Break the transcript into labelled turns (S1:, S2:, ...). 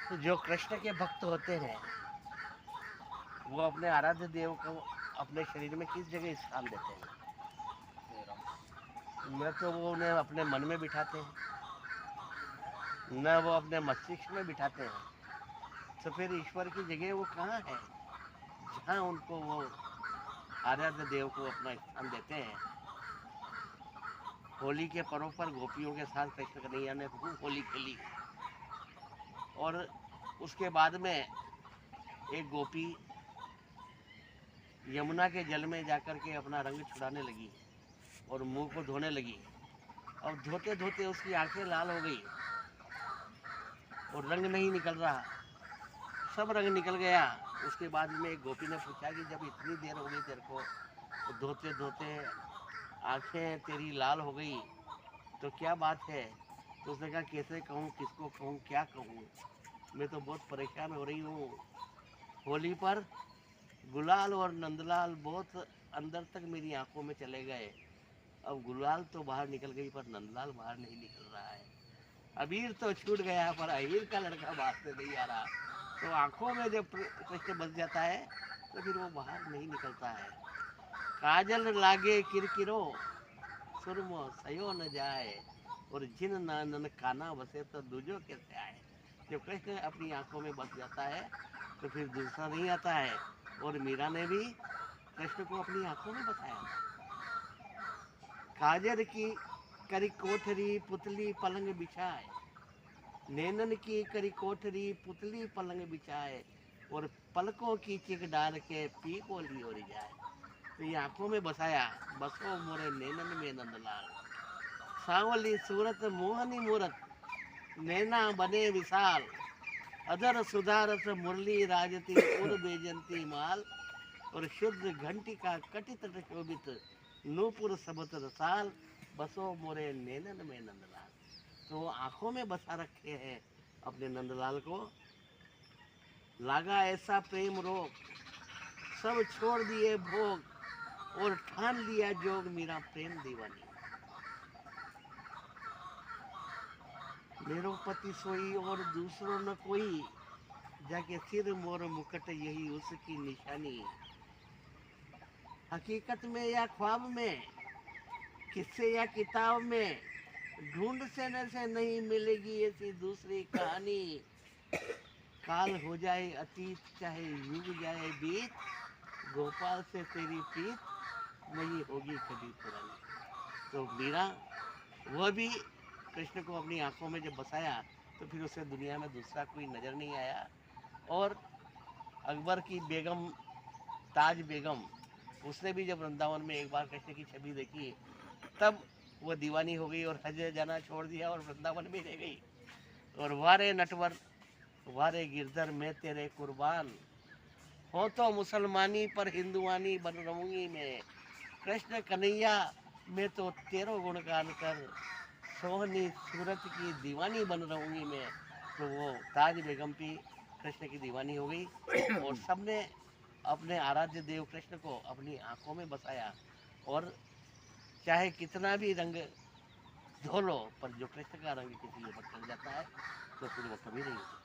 S1: तो जो कृष्ण के भक्त होते हैं वो अपने आराध्य देव को अपने शरीर में किस जगह स्थान देते हैं? न तो वो उन्हें अपने मन में बिठाते हैं, न वो अपने मस्तिष्क में बिठाते हैं। तो फिर ईश्वर की जगह वो कहाँ है जहाँ उनको वो आराध्य देव को अपना स्थान देते हैं? होली के पर्व पर गोपियों के साथ कृष्ण कन्हैया ने खूब होली खेली और उसके बाद में एक गोपी यमुना के जल में जाकर के अपना रंग छुड़ाने लगी और मुंह को धोने लगी। अब धोते धोते उसकी आंखें लाल हो गई और रंग नहीं निकल रहा, सब रंग निकल गया। उसके बाद में एक गोपी ने पूछा कि जब इतनी देर हो गई तेरे को धोते धोते आंखें तेरी लाल हो गई तो क्या बात है? तो उसने कहा कैसे कहूँ, किसको कहूँ, क्या कहूँ, मैं तो बहुत परेशान हो रही हूँ। होली पर गुलाल और नंदलाल बहुत अंदर तक मेरी आंखों में चले गए। अब गुलाल तो बाहर निकल गई पर नंदलाल बाहर नहीं निकल रहा है। अबीर तो छूट गया पर अहीर का लड़का बाहर से नहीं आ रहा। तो आंखों में जब कृष्ण बस जाता है तो फिर वो बाहर नहीं निकलता है। काजल लागे किरकिरो सुरमो सयो न जाए और जिन नन काना बसे तो दूजो कैसे आए। जब कृष्ण अपनी आंखों में बस जाता है तो फिर दूसरा नहीं आता है। और मीरा ने भी कृष्ण को अपनी आंखों में बसाया। काजर की करी कोठरी पुतली पलंग बिछाए, नैनन की करी कोठरी पुतली पलंग बिछाए और पलकों की चिक डाल के पी को ली और जाए। तो ये आंखों में बसाया, बसो मोरे नैनन में नंदलाल, सांवली सूरत मोहनी मूरत, नैना बने विशाल, अदर सुधारस मुरली राजती उर बेजंती माल और शुद्ध घंटी का कटित शोभित नूपुर सबत रसाल, बसो मोरे नैनन में नंदलाल। तो आंखों में बसा रखे हैं अपने नंदलाल को। लागा ऐसा प्रेम रोग सब छोड़ दिए भोग और ठान लिया जोग मेरा प्रेम दीवानी। मेरो पति सोई और दूसरों न कोई, जाके सिर मोर मुकट यही उसकी निशानी। हकीकत में या ख्वाब में, किस्से या किताब में, ढूंढ से नहीं मिलेगी ऐसी दूसरी कहानी। काल हो जाए अतीत चाहे युग जाए बीत, गोपाल से तेरी प्रीत नहीं होगी कभी पुरानी। तो मीरा वह भी कृष्ण को अपनी आंखों में जब बसाया तो फिर उसे दुनिया में दूसरा कोई नजर नहीं आया। और अकबर की बेगम ताज बेगम, उसने भी जब वृंदावन में एक बार कृष्ण की छवि देखी तब वो दीवानी हो गई और हज जाना छोड़ दिया और वृंदावन में रह गई। और वारे नटवर वारे गिरधर मैं तेरे कुर्बान, हो तो मुसलमानी पर हिंदुआनी बन रहूंगी मैं। कृष्ण कन्हैया मैं तो तेरो गुणगान कर, सोहनी सूरत की दीवानी बन रहूंगी मैं। तो वो ताज बेगम भी कृष्ण की दीवानी हो गई और सबने अपने आराध्य देव कृष्ण को अपनी आंखों में बसाया। और चाहे कितना भी रंग धो लो पर जो कृष्ण का रंग किसी ऊपर चढ़ जाता है तो फिर वो कभी नहीं होता।